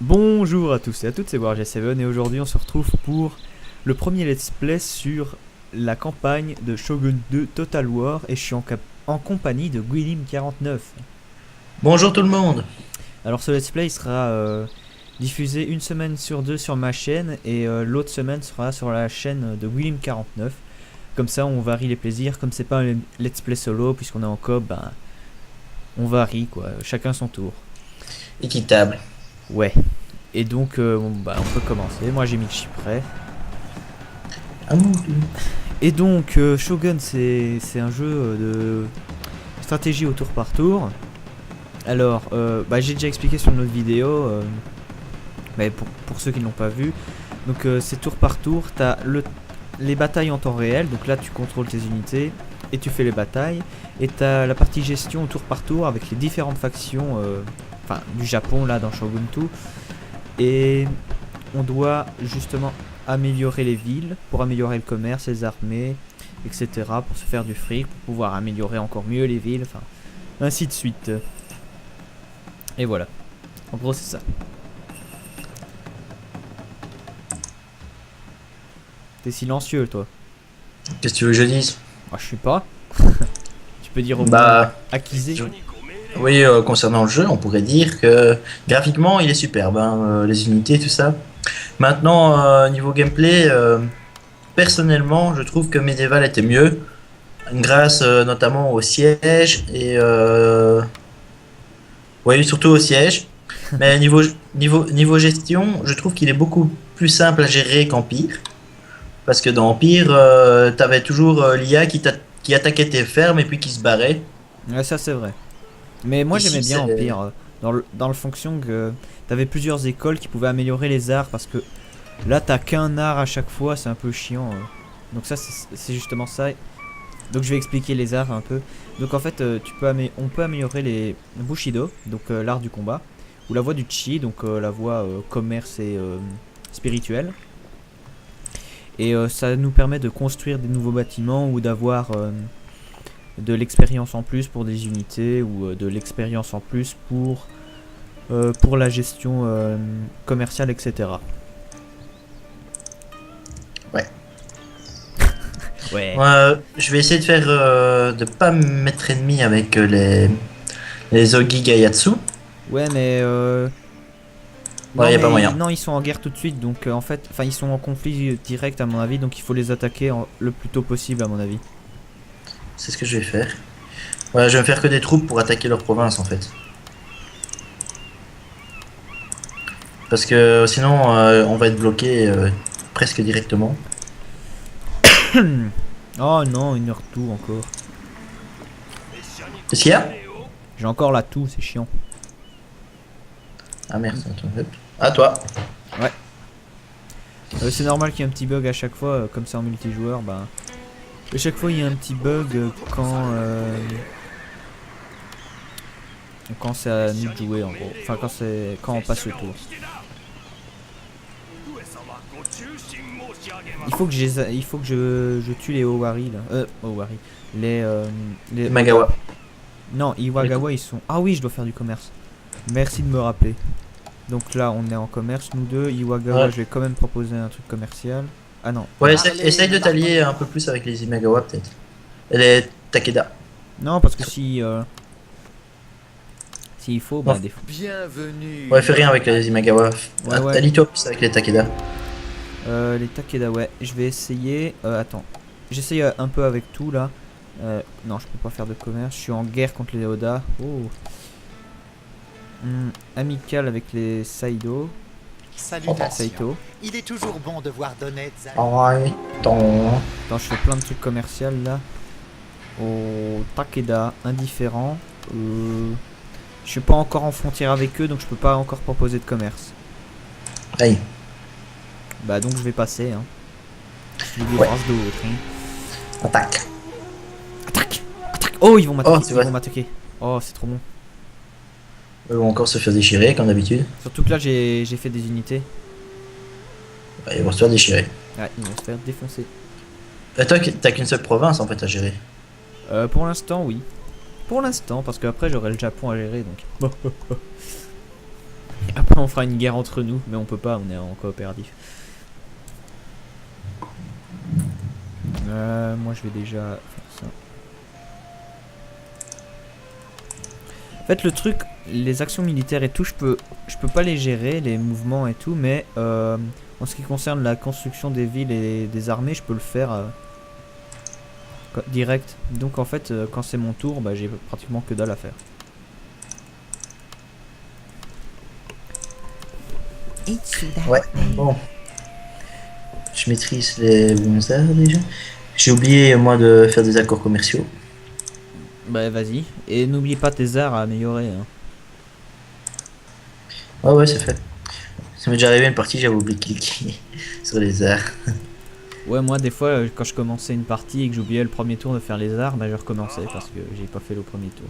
Bonjour à tous et à toutes, c'est WarG7 et aujourd'hui on se retrouve pour le premier let's play sur la campagne de Shogun 2 Total War et je suis en compagnie de Guilim49. Bonjour tout le monde. Alors ce let's play sera diffusé une semaine sur deux sur ma chaîne et l'autre semaine sera sur la chaîne de Guilim49. Comme ça on varie les plaisirs, comme c'est pas un let's play solo puisqu'on est en coop, ben, on varie quoi, chacun son tour. Équitable. Ouais. Et donc, on peut commencer. Moi, j'ai mis le chyprès. À mon Et donc, Shogun, c'est un jeu de stratégie au tour par tour. Alors, j'ai déjà expliqué sur notre vidéo, mais pour ceux qui ne l'ont pas vu. Donc, c'est tour par tour. T'as les batailles en temps réel. Donc là, tu contrôles tes unités et tu fais les batailles. Et t'as la partie gestion au tour par tour avec les différentes factions. Du Japon là dans Shogun 2 et on doit justement améliorer les villes pour améliorer le commerce, les armées, etc. pour se faire du fric, pour pouvoir améliorer encore mieux les villes, enfin ainsi de suite. Et voilà, en gros c'est ça. T'es silencieux toi. Qu'est-ce que tu veux que je dise? Ah, je suis pas. Tu peux dire au moins Bah, acquisé. oui, concernant le jeu, on pourrait dire que graphiquement, il est superbe, hein, les unités, tout ça. Maintenant, niveau gameplay, personnellement, je trouve que Medieval était mieux, grâce notamment au siège et oui, surtout au siège. Mais niveau gestion, je trouve qu'il est beaucoup plus simple à gérer qu'Empire. Parce que dans Empire, t'avais toujours l'IA qui attaquait tes fermes et puis qui se barrait. Ouais, ça c'est vrai. Mais moi j'aimais Ici, bien c'est. Empire, dans le fonction que t'avais plusieurs écoles qui pouvaient améliorer les arts parce que là t'as qu'un art à chaque fois, c'est un peu chiant. Donc ça c'est justement ça. Donc je vais expliquer les arts un peu. Donc en fait on peut améliorer les Bushido, donc l'art du combat, ou la voie du Chi, donc la voie commerce et spirituelle. Et ça nous permet de construire des nouveaux bâtiments ou d'avoir de l'expérience en plus pour des unités ou de l'expérience en plus pour la gestion commerciale, etc. Ouais. Ouais. Je vais essayer de faire de pas me mettre ennemi avec les Ogi Gaiatsu. Ouais, mais Ouais, non, y a pas mais moyen. non, ils sont en guerre tout de suite, donc en fait, enfin, ils sont en conflit direct à mon avis, donc il faut les attaquer le plus tôt possible à mon avis. C'est ce que je vais faire. Ouais, je vais me faire que des troupes pour attaquer leur province en fait. Parce que sinon, on va être bloqué presque directement. Oh non, une heure tout encore. Qu'est-ce qu'il y a? J'ai encore la toux, c'est chiant. Ah merde, attends, hop. À toi. Ouais. C'est normal qu'il y ait un petit bug à chaque fois, comme c'est en multijoueur, bah. À chaque fois il y a un petit bug quand c'est à nous de jouer en gros. Enfin quand on passe le tour. Il faut que je tue les Owari là. Owari. Les Oda. Magawa. Non, Iwagawa ils sont. Ah oui, je dois faire du commerce. Merci de me rappeler. Donc là on est en commerce nous deux. Iwagawa, Ouais, je vais quand même proposer un truc commercial. Ah non. ouais, essaye de t'allier un peu plus avec les Imagawa peut-être. Et les Takeda. Non parce que si s'il faut, bah Non, des fois. Bienvenue. ouais, fais rien avec les Imagawa. Ouais ouais. Allie-toi plus avec les Takeda. Les Takeda, ouais. Je vais essayer. Attends. J'essaye un peu avec tout là. Non, je peux pas faire de commerce. Je suis en guerre contre les Oda. Oh. Amical avec les Saido. Salutations. Saito. Il est toujours bon de voir d'honnêtes Ouais, ton. Attends, je fais plein de trucs commerciaux là. Oh, Takeda, indifférent. Je suis pas encore en frontière avec eux donc je peux pas encore proposer de commerce. Aïe. Bah donc je vais passer. Hein. Je vais des Ouais. brasses d'autres. Hein. Attaque. Attaque! Attaque! Oh, ils vont m'attaquer. Oh, tu Ils vois. vont m'attaquer. Oh, c'est trop bon. Eux vont encore se faire déchirer comme d'habitude. Surtout que là j'ai fait des unités. Ouais, ils vont se faire déchirer. Ouais, ils vont se faire défoncer. Et toi, t'as qu'une seule province en fait à gérer. Pour l'instant, oui. Pour l'instant, parce qu'après j'aurai le Japon à gérer donc. Après On fera une guerre entre nous, mais on peut pas, on est en coopératif. Moi je vais déjà faire ça. En fait le truc, les actions militaires et tout, je peux pas les gérer, les mouvements et tout, mais en ce qui concerne la construction des villes et des armées, je peux le faire direct. Donc en fait quand c'est mon tour, bah, j'ai pratiquement que dalle à faire. Ouais, bon. Je maîtrise les bons arts déjà. J'ai oublié moi de faire des accords commerciaux. Bah vas-y, et n'oublie pas tes arts à améliorer. Hein. Ah ouais, c'est fait. Ça m'est déjà arrivé une partie, j'avais oublié de cliquer sur les arts. Ouais, moi des fois quand je commençais une partie et que j'oubliais le premier tour de faire les arts, bah je recommençais parce que j'ai pas fait le premier tour.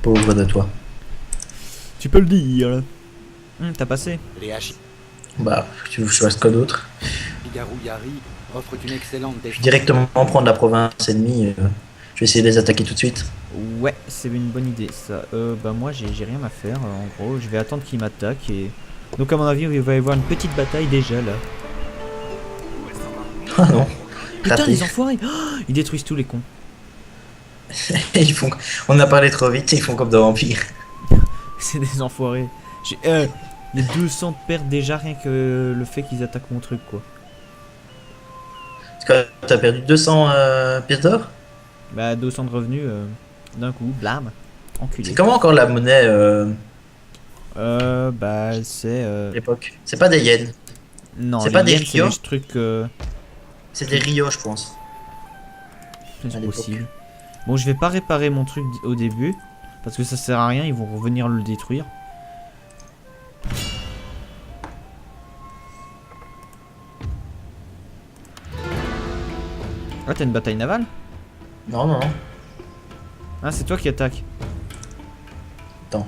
Pauvre de toi. Tu peux le dire. T'as passé. Les Hachi Bah, tu veux que je fasse quoi d'autre? Garouillari offrent une excellente Je vais défense. directement prendre la province ennemie. Je vais essayer de les attaquer tout de suite. Ouais, c'est une bonne idée ça. Bah moi j'ai rien à faire en gros. Je vais attendre qu'il m'attaque et... Donc à mon avis il va y avoir une petite bataille déjà là. Ah non. Putain Raté. les enfoirés. Oh, ils détruisent tous les cons. Ils font... On a parlé trop vite, ils font comme dans Vampire. C'est des enfoirés. Les 200 de pertes déjà rien que le fait qu'ils attaquent mon truc quoi. Parce que t'as perdu 200 pièces d'or. Bah 200 de revenus d'un coup, blam. Enculé. C'est comment encore la monnaie Bah c'est... à l'époque? C'est pas des yens, Non, c'est les pas des yens, c'est Rio des trucs... c'est des rios je pense. C'est à l'époque. possible. Bon, je vais pas réparer mon truc au début. Parce que ça sert à rien, ils vont revenir le détruire. Ah, t'as une bataille navale? Non, non, non. Ah, c'est toi qui attaques. Attends.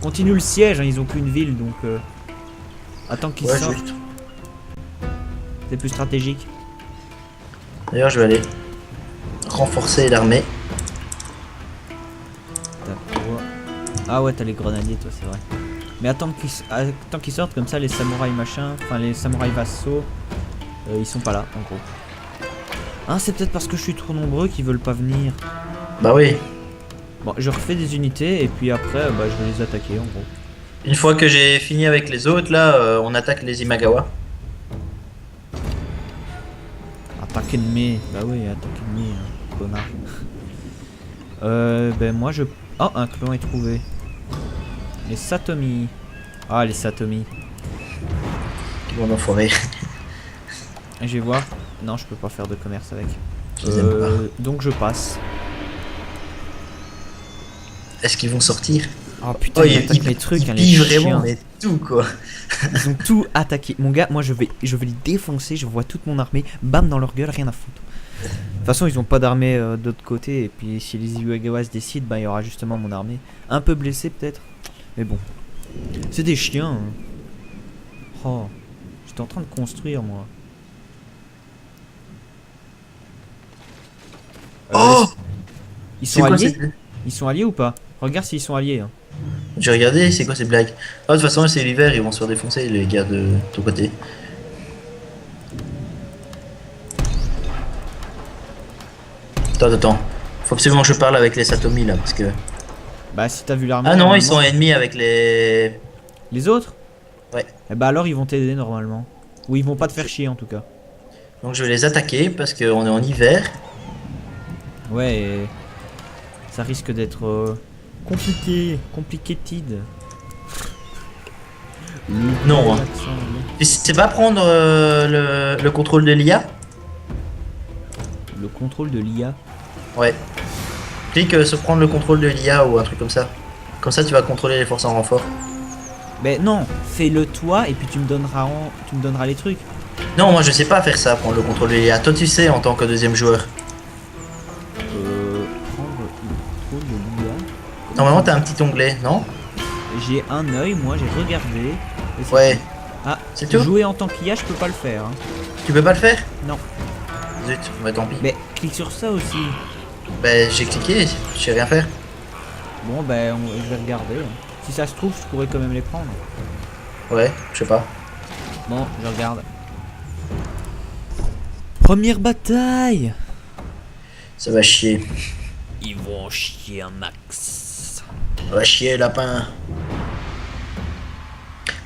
Continue le siège, hein, ils ont qu'une ville donc... Attends qu'ils Ouais, sortent, juste. c'est plus stratégique. D'ailleurs, je vais aller renforcer l'armée. T'as quoi? Ah ouais, t'as les grenadiers toi, c'est vrai. Mais attends qu'ils sortent, comme ça les samouraïs machin, enfin les samouraïs vassaux, ils sont pas là en gros. Ah, c'est peut-être parce que je suis trop nombreux qu'ils veulent pas venir. Bah oui. Bon, je refais des unités et puis après, bah, je vais les attaquer en gros. Une fois que j'ai fini avec les autres, là, on attaque les Imagawa. Attaque ennemi. Bah oui, attaque ennemi, hein, connard. Ben moi je... Oh, un clan est trouvé. Les Satomi. Ah, les Satomi. Bon enfoiré. Je vais voir. Non, je peux pas faire de commerce avec. Je les aime pas. Donc je passe. Est-ce qu'ils vont sortir? Oh putain, Oh, ils attaquent mes trucs, hein, les pillent vraiment, chiens. mais tout quoi. Ils ont tout attaqué. Mon gars, moi je vais les défoncer. Je vois toute mon armée. Bam dans leur gueule, rien à foutre. De toute façon, ils ont pas d'armée d'autre côté. Et puis si les Imagawa se décident, bah il y aura justement mon armée. Un peu blessée peut-être. Mais bon. C'est des chiens. Hein. Oh. J'étais en train de construire moi. Oh, Ils c'est sont quoi alliés? cette... Ils sont alliés ou pas? Regarde s'ils sont alliés. Hein. J'ai regardé, c'est quoi ces blagues? Ah, de toute façon, c'est l'hiver, ils vont se faire défoncer les gars de ton côté. Attends. Faut absolument que je parle avec les Satomi là, parce que... Bah si t'as vu l'armée. Ah non, ils sont normalement- ennemis avec les... Les autres? Ouais. Et bah alors ils vont t'aider normalement. Ou ils vont pas te faire chier en tout cas. Donc je vais les attaquer, parce qu'on est en hiver. Ouais, et ça risque d'être complicated. Non, hein. Tu sais pas prendre le contrôle de l'IA? Le contrôle de l'IA. Ouais. Clique sur prendre le contrôle de l'IA ou un truc comme ça. Comme ça, tu vas contrôler les forces en renfort. Mais non, fais-le toi et puis tu me donneras les trucs. Non, moi je sais pas faire ça, prendre le contrôle de l'IA. Toi, tu sais en tant que deuxième joueur. Prendre le contrôle de l'IA. Normalement, t'as un petit onglet, non? J'ai un œil, moi j'ai regardé. et c'est Ouais. tout. Ah, C'est tout? jouer en tant qu'IA, je peux pas le faire. Hein. Tu peux pas le faire? Non. Zut, bah tant pis. Mais clique sur ça aussi. Bah j'ai cliqué, je sais rien faire. Bon, ben, je vais regarder. Si ça se trouve, je pourrais quand même les prendre. Ouais, je sais pas. Bon, je regarde. Première bataille. Ça va chier. Ils vont chier un max. Ça va chier, lapin.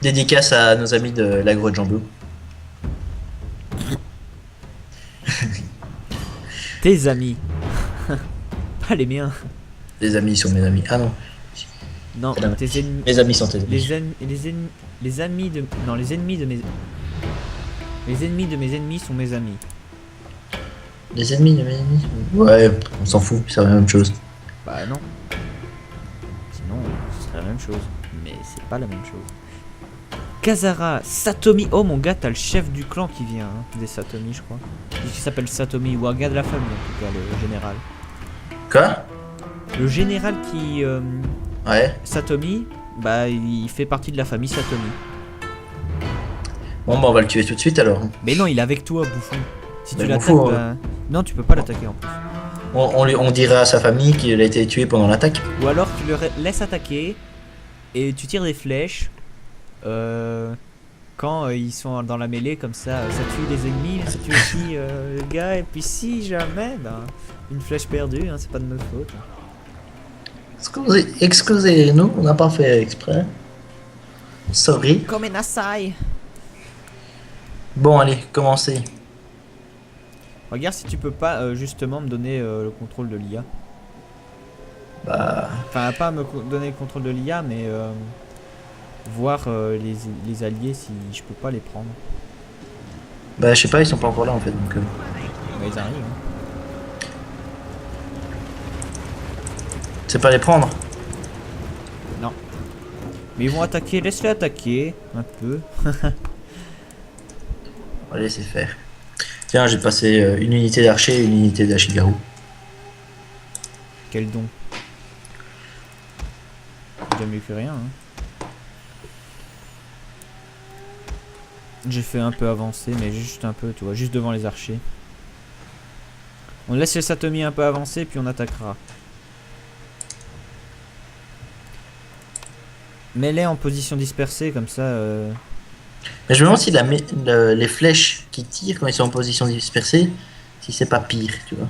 Dédicace à nos amis de l'agro de Jambou. Tes amis. Pas les miens. Les amis sont mes amis. Ah non. Non, Non, tes ennemis. Mes amis sont tes amis. Les amis de. Non, les ennemis de mes. Les ennemis de mes ennemis sont mes amis. Les ennemis de mes ennemis. Ouais, on s'en fout, c'est la même chose. Bah non. Sinon, ce serait la même chose. Mais c'est pas la même chose. Kazara, Satomi. Oh mon gars, t'as le chef du clan qui vient, hein, des Satomi, je crois. Il s'appelle Satomi, ou un gars de la famille en tout cas, le général. Quoi? Le général qui. Ouais. Satomi, bah il fait partie de la famille Satomi. Bon bah on va le tuer tout de suite alors. Mais non, il est avec toi, bouffon. Si Mais tu m'en l'attaques, fous, bah... Non, tu peux pas l'attaquer en plus. On dira à sa famille qu'il a été tué pendant l'attaque. Ou alors tu le laisses attaquer et tu tires des flèches quand ils sont dans la mêlée, comme ça tue les ennemis, mais ça tue aussi le gars. Et puis si jamais, ben, une flèche perdue, hein, c'est pas de notre faute. Excusez-nous, on n'a pas fait exprès. Sorry. Comme un assai. Bon allez, commencez. Regarde si tu peux pas justement me donner le contrôle de l'IA. Bah... Enfin, pas me donner le contrôle de l'IA, mais voir les alliés si je peux pas les prendre. Bah je sais pas, ils sont pas encore là en fait donc... Bah, ils arrivent. Hein. C'est pas les prendre. Non. Mais ils vont attaquer, laisse-les attaquer un peu. On va laisser faire. Tiens, j'ai passé une unité d'archer et une unité d'Ashigaru. Quel don. Bien mieux que rien. Hein. J'ai fait un peu avancer, mais juste un peu, tu vois, juste devant les archers. On laisse les Satomi un peu avancer, puis on attaquera. Mets-les en position dispersée, comme ça... Mais je me demande si les flèches qui tirent quand ils sont en position dispersée, si c'est pas pire, tu vois.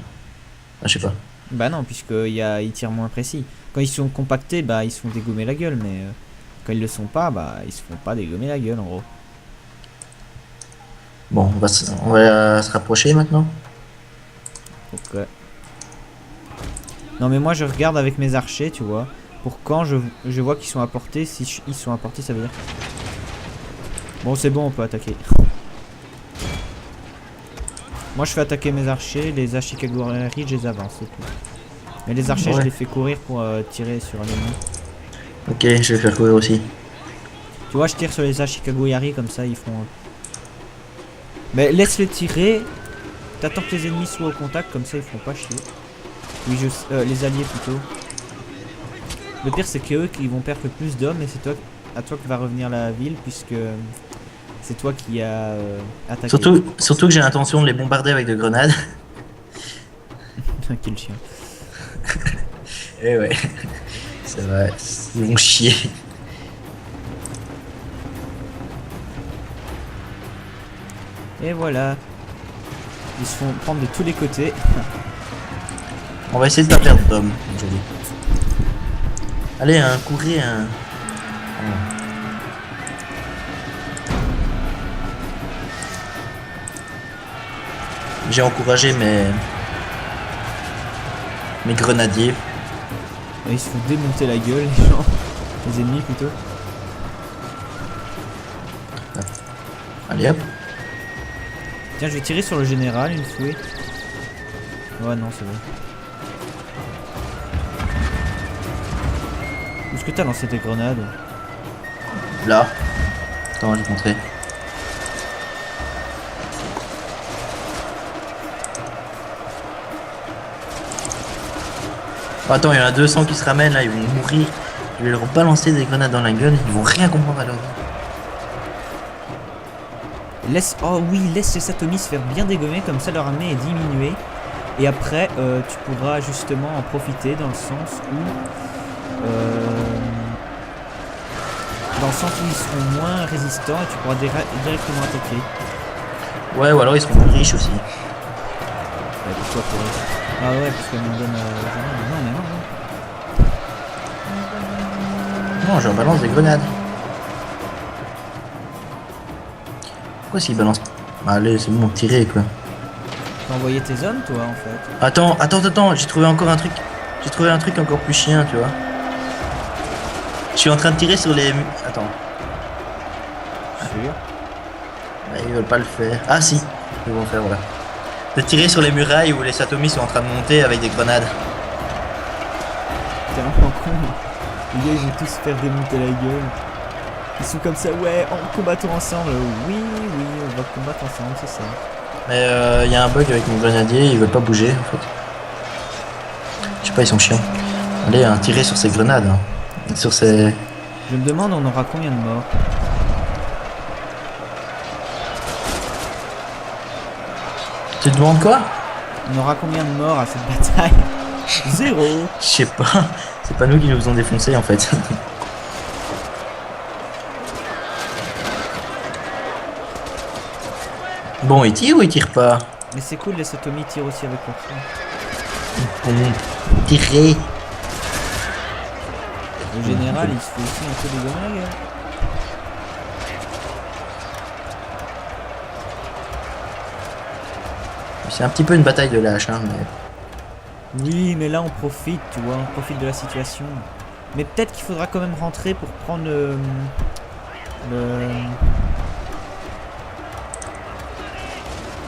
Ah, je sais pas. Bah non, puisqu'ils tirent moins précis. Quand ils sont compactés, bah ils se font dégommer la gueule, mais quand ils le sont pas, bah ils se font pas dégommer la gueule en gros. Bon, on va se rapprocher maintenant. Donc, non mais moi je regarde avec mes archers, tu vois, pour quand je vois qu'ils sont à portée. Si ils sont à portée, ça veut dire... Bon, c'est bon, on peut attaquer. Moi, je fais attaquer mes archers, les Ashikaguari, je les avance, c'est tout. Mais les archers, Ouais. je les fais courir pour tirer sur un ennemi. Ok, je vais faire courir aussi. Tu vois, je tire sur les Ashikaguari, comme ça, ils font... Mais laisse-les tirer. T'attends que les ennemis soient au contact, comme ça, ils font pas chier. Oui, les alliés, plutôt. Le pire, c'est qu'eux qui vont perdre le plus d'hommes, et c'est à toi que va revenir la ville, puisque... C'est toi qui as attaqué. Surtout que j'ai l'intention de les bombarder avec de grenades. Quel chien. Eh ouais. Ça va, ils vont chier. Et voilà. Ils se font prendre de tous les côtés. On va essayer de pas perdre d'hommes aujourd'hui. Allez, courez, J'ai encouragé mes grenadiers. Et ils se font démonter la gueule, les gens. Les ennemis plutôt. Allez hop. Tiens, je vais tirer sur le général une fouée. Ouais, non, c'est bon. Où est-ce que t'as lancé tes grenades? Là. Attends, je vais te montrer. Oh, attends, il y en a 200 qui se ramènent là, ils vont mourir. Je vais leur balancer des grenades dans la gueule, ils vont rien comprendre à leur vie. Oh oui, laisse les Satomi se faire bien dégommer, comme ça leur armée est diminuée. Et après, tu pourras justement en profiter dans le sens où dans le sens où ils seront moins résistants et tu pourras directement attaquer. Ouais, ou alors ils seront plus riches aussi. Ouais, pourquoi pour eux? Ah ouais, parce qu'elle me donne non, mais non. Non, j'en balance des grenades. Pourquoi s'ils balancent? Allez, c'est bon, tirez quoi. T'as envoyé tes hommes, toi, en fait? Attends, j'ai trouvé encore un truc. J'ai trouvé un truc encore plus chien, tu vois. Je suis en train de tirer sur les... Attends. Sûr. Ils veulent pas le faire. Ah si, ils vont le faire, voilà. De tirer sur les murailles où les Satomi sont en train de monter avec des grenades. T'es vraiment con. Les gars, ils vont tous se faire démonter la gueule. Ils sont comme ça, ouais, en combattons ensemble. Oui, on va combattre ensemble, c'est ça. Mais y a un bug avec mon grenadier, ils veulent pas bouger en fait. Je sais pas, ils sont chiants. Allez, hein, tirez sur ces grenades. Hein. Sur ces... Je me demande, on aura combien de morts? Tu te demandes quoi? On aura combien de morts à cette bataille? 0. Je sais pas. C'est pas nous qui nous ont défoncé en fait. Bon, il tire ou il tire pas? Mais c'est cool, les Sotomi tirent aussi avec leur feu. Tirez. Le général, il se fait aussi un peu des gommes à la gueule. C'est un petit peu une bataille de lâche, hein, mais... Oui, mais là on profite, tu vois, on profite de la situation. Mais peut-être qu'il faudra quand même rentrer pour prendre le...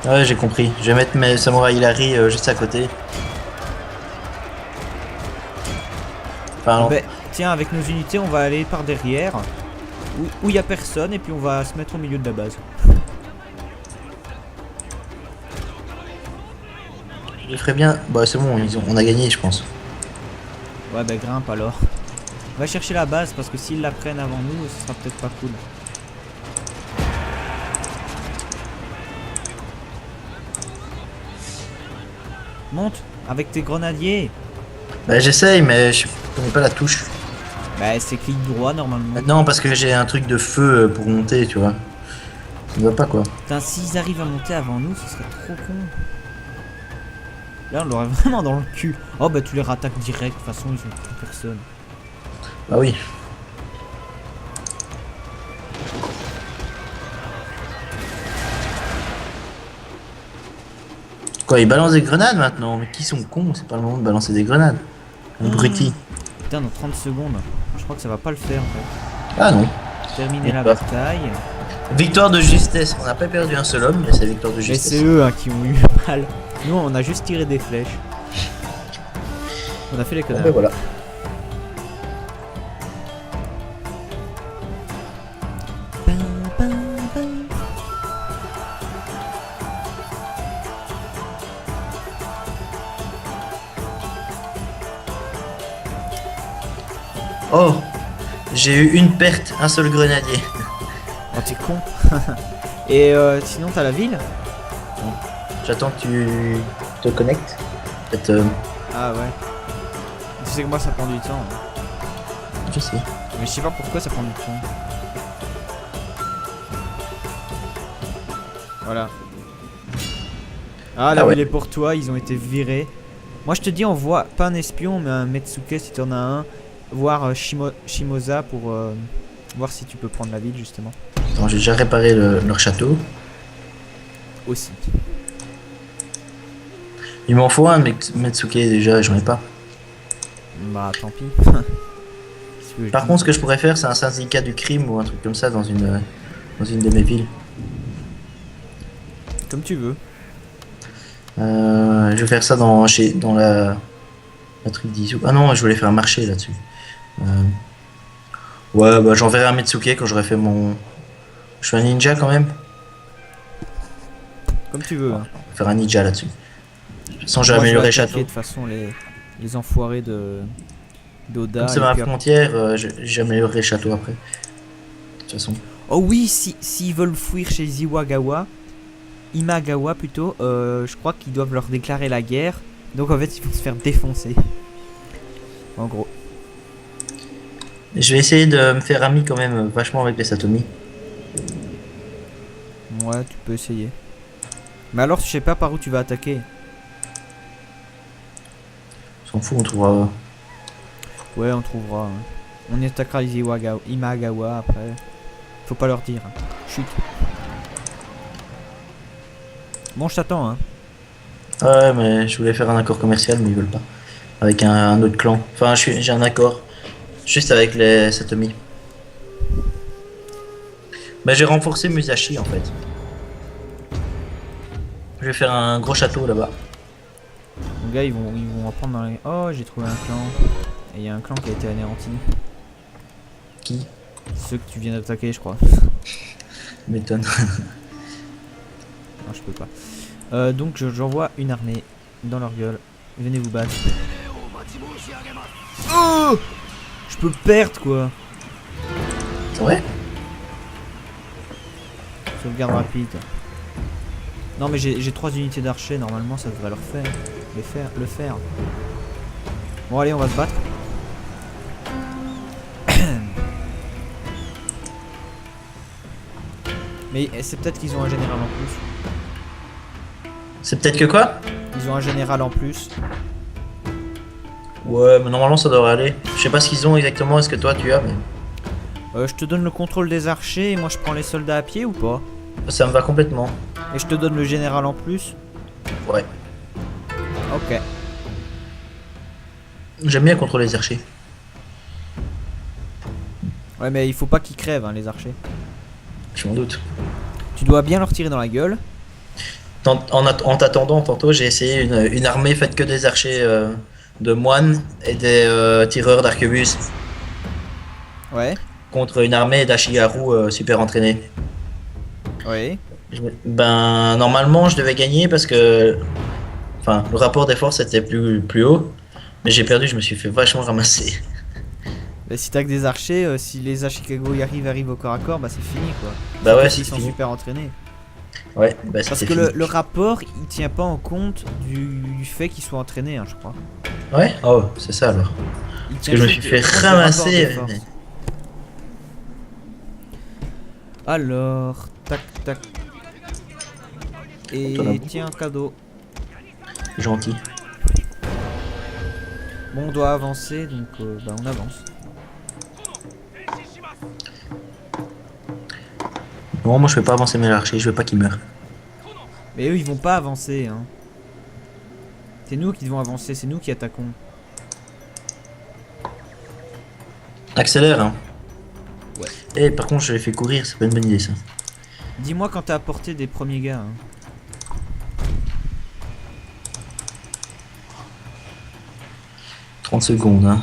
Ouais, j'ai compris. Je vais mettre mes samouraïs Hilary juste à côté. Enfin, Ben, tiens, avec nos unités, on va aller par derrière, où il y a personne, et puis on va se mettre au milieu de la base. je ferais bien... Bah c'est bon, on a gagné, je pense. Ouais, ben grimpe alors. On va chercher la base, parce que s'ils la prennent avant nous, ce sera peut-être pas cool. Monte, avec tes grenadiers. Bah j'essaye, mais je connais pas la touche. Bah c'est clic droit normalement. Non, parce que j'ai un truc de feu pour monter, tu vois. Ça ne va pas, quoi. Putain, s'ils arrivent à monter avant nous, ce serait trop con. Là, on l'aurait vraiment dans le cul. Oh, bah tu les rattaques direct, de toute façon, ils ont plus personne. Bah oui. Quoi, ils balancent des grenades maintenant? Mais qui sont cons? C'est pas le moment de balancer des grenades. Abruti. Putain, dans 30 secondes. Je crois que ça va pas le faire en fait. Ah non. Terminer la Pas. bataille. Victoire de justesse. On n'a pas perdu un seul homme, mais c'est victoire de Et justesse. c'est eux hein, qui ont eu mal. Nous, on a juste tiré des flèches. On a fait les Bon, connards. ben voilà. Oh, j'ai eu une perte, un seul grenadier. Oh, t'es con. Et sinon, t'as la ville? J'attends que tu te connectes. Peut-être, Ah ouais. Tu sais que moi, ça prend du temps. Hein. je sais. Mais je sais pas pourquoi ça prend du temps. Voilà. Ah, la ouais. ville est pour toi, ils ont été virés. Moi je te dis, on voit pas un espion, mais un Metsuke si t'en as un. Voir Shimoza pour voir si tu peux prendre la ville justement. Attends, j'ai déjà réparé leur château. Aussi. Il m'en faut un Metsuke déjà, j'en ai pas. Bah tant pis. Qu'est-ce que je Par dis contre, ce que je pourrais faire, c'est un syndicat du crime ou un truc comme ça dans une de mes villes. Comme tu veux. Je vais faire ça dans la truc d'Izu. Ah non, je voulais faire un marché là-dessus. Ouais, bah j'enverrai un Metsuke quand j'aurai fait mon... Je suis un ninja quand même. Comme tu veux. Hein. Je vais faire un ninja là-dessus. Sans j'ai Moi, je vais amélioré le attaquer château. de toute façon les enfoirés d'Oda. Comme c'est et ma puis frontière, j'ai amélioré le château après. De toute façon. Oh oui, s'ils veulent fuir chez Imagawa plutôt, je crois qu'ils doivent leur déclarer la guerre. Donc en fait, ils vont se faire défoncer. En gros. Je vais essayer de me faire ami quand même vachement avec les Satomi. Ouais, tu peux essayer. Mais alors, je sais pas par où tu vas attaquer. On s'en fout, on trouvera. Ouais, on trouvera. Hein. On y attaquera les Imagawa après. Faut pas leur dire. Hein. Chut. Bon, je t'attends. Hein. Ouais, mais je voulais faire un accord commercial, mais ils veulent pas. Avec un autre clan. Enfin, j'ai un accord. Juste avec les Satomi. Bah, j'ai renforcé Musashi en fait. Je vais faire un gros château là-bas. Les gars, ils vont apprendre dans les... Oh, j'ai trouvé un clan. Et il y a un clan qui a été anéanti. Qui Ceux que tu viens d'attaquer, je crois. m'étonne. Non, je peux pas. Donc, j'envoie une armée dans leur gueule. Venez vous battre. Oh, je peux perdre, quoi. Ouais. Sauvegarde rapide. Non, mais j'ai 3 unités d'archers. Normalement, ça devrait le faire. Bon, allez, on va se battre. Mais c'est peut-être qu'ils ont un général en plus. C'est peut-être que quoi? Ils ont un général en plus. Ouais, mais normalement ça devrait aller. Je sais pas ce qu'ils ont exactement, est-ce que toi tu as, mais Je te donne le contrôle des archers et moi je prends les soldats à pied ou pas? ça me va complètement. Et je te donne le général en plus? Ouais. Ok. J'aime bien contrôler les archers. Ouais, mais il faut pas qu'ils crèvent, hein, les archers. Je m'en doute. Tu dois bien leur tirer dans la gueule. En t'attendant, tantôt j'ai essayé une armée faite que des archers de moines et des tireurs d'arquebus Ouais. contre une armée d'Ashigaru super entraînée. Ouais. Ben normalement je devais gagner parce que enfin le rapport des forces était plus haut, mais j'ai perdu, je me suis fait vachement ramasser. Mais si t'as que des archers, si les Ashikago y arrivent au corps à corps, bah c'est fini quoi. Bah ouais, c'est ils sont fini. super entraînés. Ouais, bah Parce c'était que fini. le rapport il tient pas en compte du fait qu'ils soient entraînés, hein, je crois. Ouais, oh c'est ça alors. Il Parce tient que je me juste suis fait compte du rapport ramasser. des forces. Alors, tac tac. Et Toi, là. tiens, cadeau. Gentil. Bon, on doit avancer, donc bah, on avance. Bon, moi je vais pas avancer mes archers, je veux pas qu'ils meurent. Mais eux, ils vont pas avancer, hein. C'est nous qui devons avancer, c'est nous qui attaquons. Accélère, hein. Ouais. Et par contre, je les fais courir, c'est pas une bonne idée ça. Dis-moi quand t'as apporté des premiers gars. Hein. 30 secondes, hein.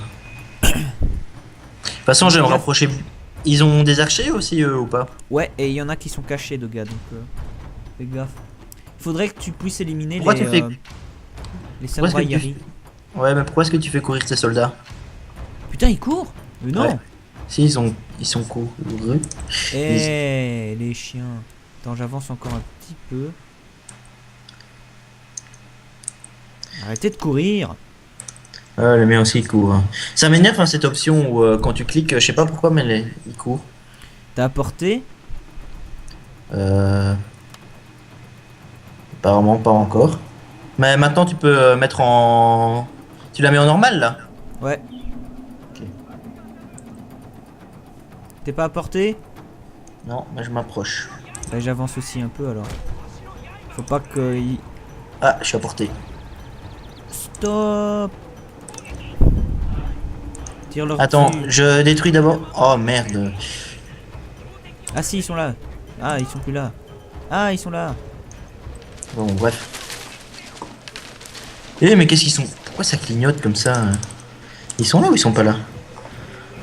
De toute façon, je vais me rapprocher. Ils ont des archers aussi, eux, ou pas? Ouais, et il y en a qui sont cachés de gars, donc fais gaffe. Faudrait que tu puisses éliminer Pourquoi les, tu fais- les Pourquoi est-ce samouraïs que Yari. Ouais, mais pourquoi est-ce que tu fais courir tes soldats? Putain, ils courent. Mais non. Ouais. Si, ils sont courus. Eh, les chiens. Attends, j'avance encore un petit peu. Arrêtez de courir. Ah, les miens aussi, ils courent. Hein. Ça m'énerve, hein, cette option où quand tu cliques, je sais pas pourquoi, mais ils courent. T'as apporté? Apparemment pas encore. Mais maintenant, tu peux mettre en... Tu la mets en normal, là? Ouais. Ok. T'es pas apporté? Non, mais je m'approche. Bah, j'avance aussi un peu alors. Faut pas que... Ah, je suis à portée. Stop. Tire leur Attends, dessus. je détruis d'abord... Oh, merde. Ah si, ils sont là. Ah, ils sont plus là. Ah, ils sont là. Bon, bref. Eh, mais qu'est-ce qu'ils sont... Pourquoi ça clignote comme ça hein? Ils sont là ou ils sont pas là?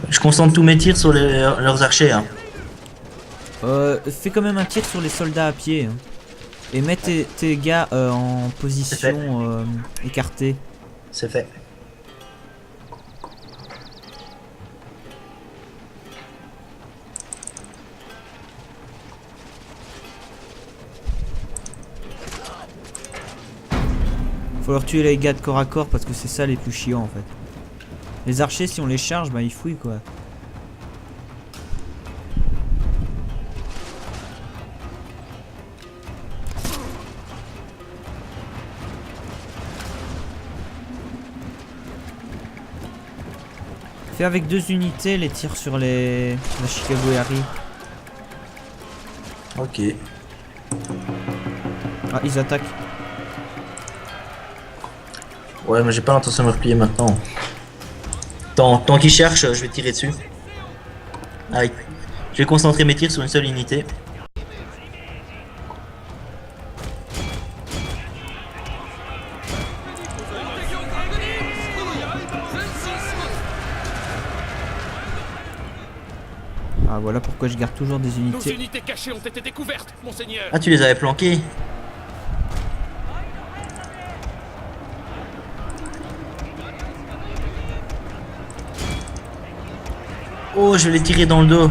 Je concentre tous mes tirs sur leurs archers. Hein. Fais quand même un tir sur les soldats à pied. Hein. Et mets tes gars en position écartée. C'est fait. Faut leur tuer les gars de corps à corps parce que c'est ça les plus chiants en fait. Les archers, si on les charge, bah ils fouillent quoi. Fais avec 2 unités les tirs sur la Chicago Harry. Ok. Ah, ils attaquent. Ouais, mais j'ai pas l'intention de me replier maintenant. Tant qu'ils cherchent, je vais tirer dessus. Allez. Je vais concentrer mes tirs sur une seule unité. Ah, voilà pourquoi je garde toujours des Nos unités. unités cachées ont été découvertes, monseigneur. Ah, tu les avais planqués. Oh, je vais les tirer dans le dos.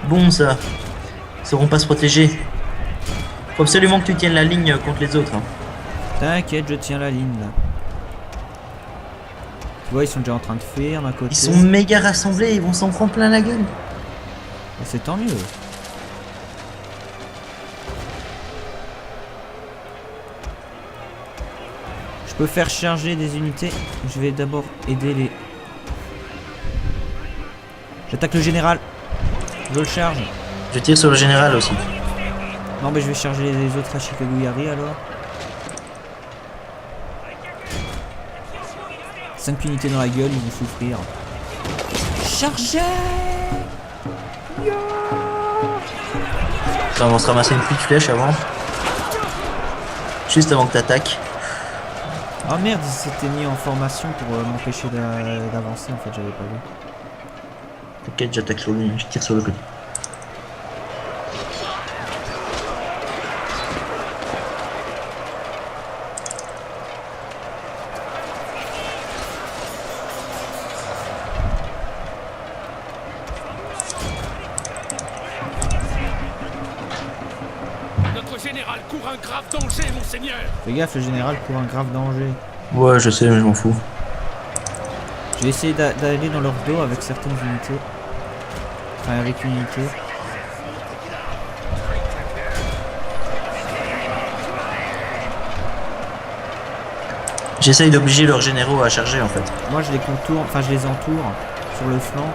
Bon, ça. Ils sauront pas se protéger. Faut absolument que tu tiennes la ligne contre les autres. Hein. T'inquiète, je tiens la ligne là. Tu vois, ils sont déjà en train de fuir d'un côté. Ils sont méga rassemblés, ils vont s'en prendre plein la gueule. Et c'est tant mieux. Je peux faire charger des unités. Je vais d'abord aider les... J'attaque le général. Je le charge. Je tire sur le général aussi. Non mais je vais charger les autres à Chicago Harry alors. 5 unités dans la gueule, ils vont souffrir. Chargez! Attends, on va se ramasser une petite flèche avant. Juste avant que t'attaques. Oh merde, il s'était mis en formation pour m'empêcher d'avancer en fait, j'avais pas vu. T'inquiète, j'attaque sur lui, je tire sur le côté. Notre général court un grave danger, monseigneur. Fais gaffe, le général court un grave danger. Ouais, je sais, mais je m'en fous. Je vais essayer d'aller dans leur dos avec certaines unités. Enfin, avec une unité. J'essaye d'obliger leurs généraux à charger en fait. Moi, je les contourne, enfin, je les entoure sur le flanc.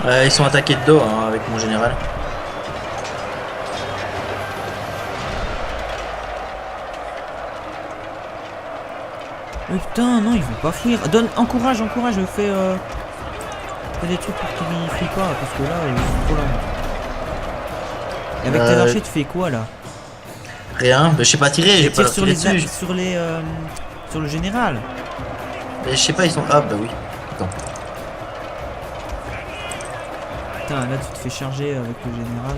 Ils sont attaqués de dos hein, avec mon général. Oh, putain, non, ils vont pas fuir. Donne, encourage, fais des trucs pour qu'ils fuient pas, parce que là, ils sont trop là. Et avec tes archers, tu fais quoi là? Rien, mais je sais pas tirer, j'ai pas Tire leur sur tiré dessus. sur le général. Mais je sais pas, ils sont. Ah bah oui. Attends. Putain, là, tu te fais charger avec le général.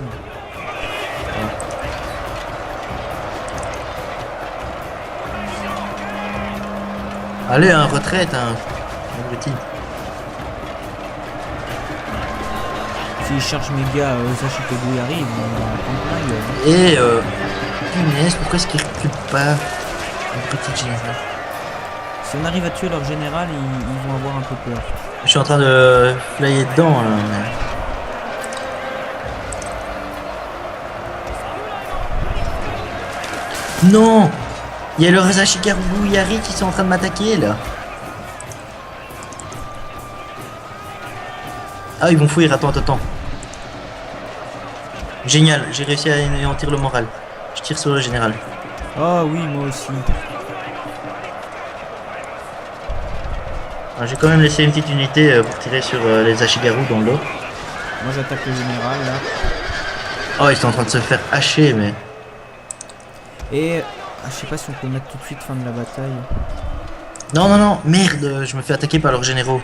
Allez, hein, retraite, hein. Abruti. S'ils chargent mes gars aux Chicago Harry, ils vont en prendre plein la gueule. Et punaise, pourquoi est-ce qu'ils reculent pas une petite générale? Si on arrive à tuer leur général, ils vont avoir un peu peur. Je suis en train de flyer dedans là, mais... Non! Il y a le Rasashikaru Yari qui sont en train de m'attaquer là. Ah, ils vont fuir, attends. Génial, j'ai réussi à anéantir le moral. Je tire sur le général. Oh oui, moi aussi. J'ai quand même laissé une petite unité pour tirer sur les Ashigaru dans le dos. Moi j'attaque le général là. Oh, ils sont en train de se faire hacher, mais... Et je sais pas si on peut mettre tout de suite fin de la bataille. Non, merde, je me fais attaquer par leurs généraux.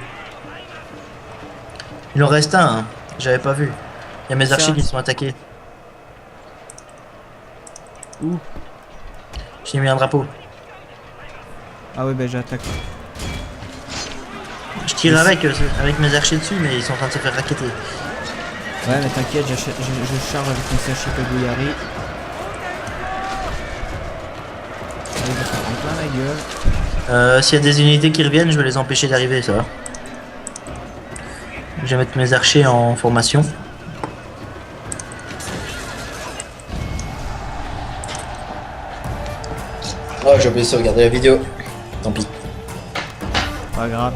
Il en reste un, hein. J'avais pas vu. Il y a mes Ça. archers qui se sont attaqués. Où? J'ai mis un drapeau. Ah ouais, bah j'attaque. Je tire avec mes archers dessus, mais ils sont en train de se faire racketter. Ouais, mais t'inquiète, je charge avec mon Chicago Harry. Allez, va faire en plein la gueule. S'il y a des unités qui reviennent, je vais les empêcher d'arriver, ça va. Je vais mettre mes archers en formation. Oh, j'ai oublié de sauvegarder la vidéo. Tant pis. Pas grave.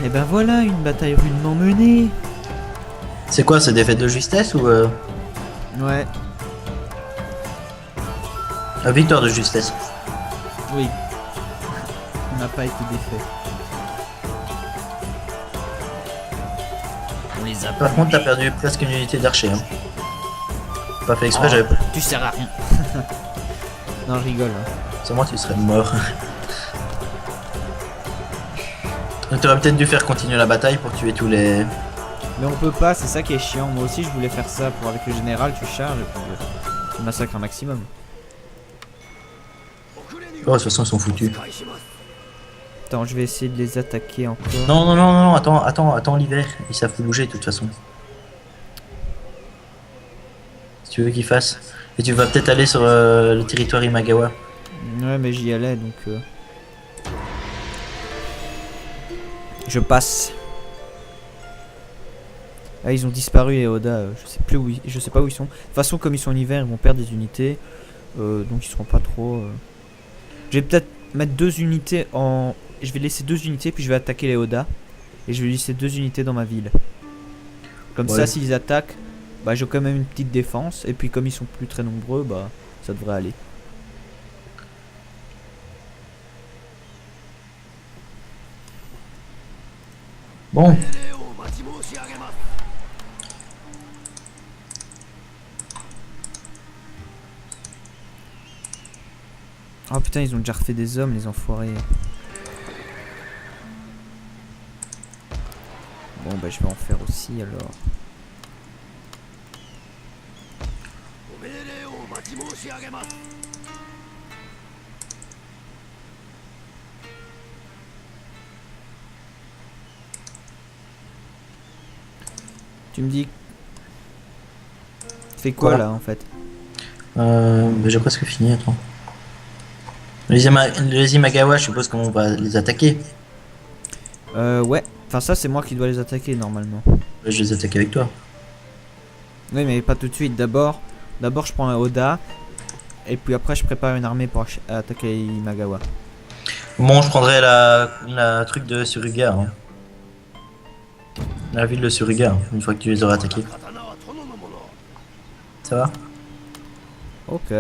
Et ben voilà, une bataille rudement menée. C'est quoi, c'est défaite de justesse ou Ouais, victoire de justesse? oui. On n'a pas été défait. On les a Par contre, t'as perdu presque une unité d'archer. Hein. Pas fait exprès, Oh, j'avais pas. tu sers à rien. Non, je rigole. Hein. Sans moi, tu serais mort. Donc, t'aurais peut-être dû faire continuer la bataille pour tuer tous les. Mais on peut pas, c'est ça qui est chiant. Moi aussi, je voulais faire ça pour avec le général, tu charges et puis tu massacres un maximum. Oh, de toute façon, ils sont foutus. Attends, je vais essayer de les attaquer encore. Non, non, non, non, attends l'hiver. Ils savent plus bouger de toute façon. Si tu veux qu'ils fassent. Et tu vas peut-être aller sur le territoire Imagawa. Ouais, mais j'y allais donc. Je passe. Ah, ils ont disparu les Oda. Je sais plus où je sais pas où ils sont. De toute façon, comme ils sont en hiver, ils vont perdre des unités. Donc ils seront pas trop. Je vais peut-être mettre 2 unités en. Je vais laisser 2 unités puis je vais attaquer les Oda. Et je vais laisser 2 unités dans ma ville. Comme Ouais. ça, s'ils attaquent, bah j'ai quand même une petite défense. Et puis comme ils sont plus très nombreux, bah ça devrait aller. Bon. Oh putain, ils ont déjà refait des hommes, les enfoirés. Bon bah je vais en faire aussi alors. Tu me dis... Fais quoi Quoi là en fait? J'ai presque fini, attends. Les Imagawa, je suppose qu'on va les attaquer. Ouais. Enfin ça c'est moi qui dois les attaquer normalement. Je les attaque avec toi. Oui mais pas tout de suite. D'abord je prends un Oda. Et puis après je prépare une armée pour attaquer Imagawa. Bon, je prendrai la truc de Suruga. Hein. La ville de Suruga, hein, une fois que tu les auras attaqués. Ça va? Ok.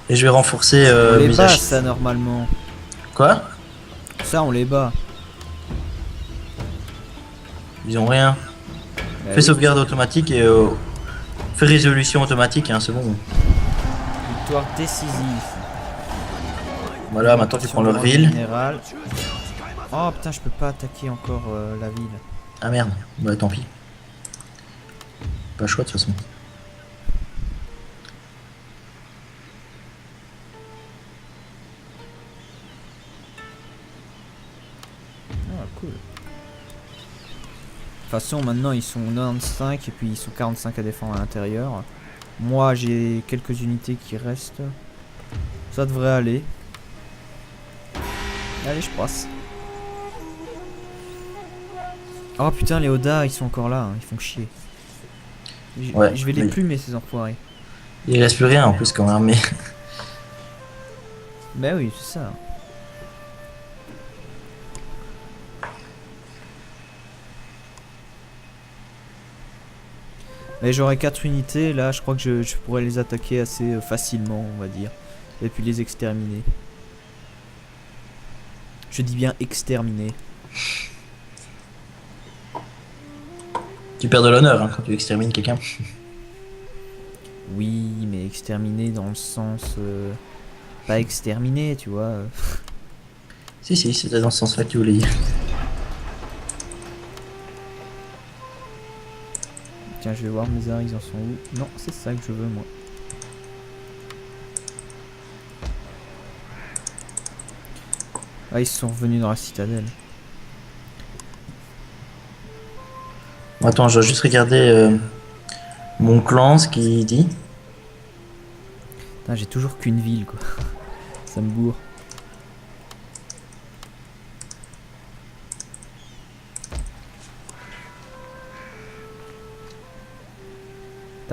Et je vais renforcer On les bat Musashi. ça normalement. Quoi? Ça on les bat. Ils ont rien. Bah Fais oui. sauvegarde automatique et fais résolution automatique, hein, c'est bon. Victoire décisive. Voilà, maintenant tu prends leur ville. Général. Oh putain, je peux pas attaquer encore la ville. Ah merde, bah tant pis. Pas le choix de toute façon. Ah cool. De toute façon maintenant ils sont 95 et puis ils sont 45 à défendre à l'intérieur. Moi j'ai quelques unités qui restent. Ça devrait aller. Allez je passe. Oh putain les Oda ils sont encore là, hein, ils font chier. Ouais, Je vais les oui. plumer ces enfoirés. Il reste plus rien en plus quand même, mais. Bah oui c'est ça. Mais j'aurai 4 unités, là je crois que je pourrais les attaquer assez facilement on va dire. Et puis les exterminer. Je dis bien exterminer. Tu perds de l'honneur hein, quand tu extermines quelqu'un. Oui mais exterminer dans le sens... pas exterminer tu vois. Si, c'était dans ce sens-là que tu voulais dire. Tiens je vais voir mes arts ils en sont où. Non c'est ça que je veux moi. Ah ils sont revenus dans la citadelle. Attends, je dois juste regarder mon clan, ce qu'il dit. Putain j'ai toujours qu'une ville quoi. Ça me bourre.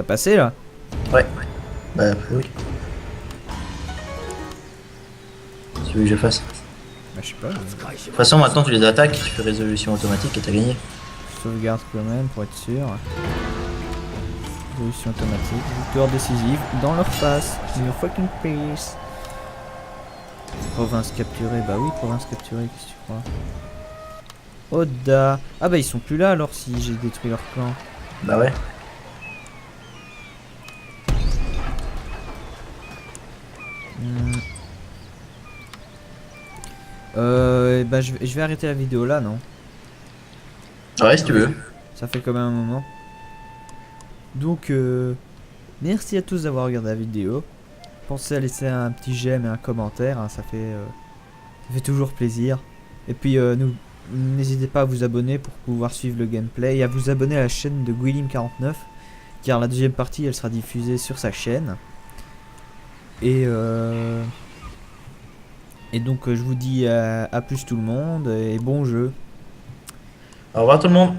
T'as passé là? Ouais. Bah oui. Tu veux que je fasse? Bah je sais pas. De toute façon, maintenant tu les attaques, tu fais résolution automatique et t'as gagné. Sauvegarde quand même pour être sûr. Résolution automatique. Victoire décisive dans leur face. In your fucking face. Province capturée. Bah oui, province capturée, qu'est-ce que tu crois? Oda. Ah bah ils sont plus là alors si j'ai détruit leur clan. Bah ouais. Bah je vais arrêter la vidéo là, non? Ouais, si tu veux. Ça fait quand même un moment. Donc, merci à tous d'avoir regardé la vidéo. Pensez à laisser un petit j'aime et un commentaire, hein, ça fait toujours plaisir. Et puis, n'hésitez pas à vous abonner pour pouvoir suivre le gameplay et à vous abonner à la chaîne de Guilim49, car la deuxième partie, elle sera diffusée sur sa chaîne. Et donc, je vous dis à plus tout le monde et bon jeu. Au revoir tout le monde.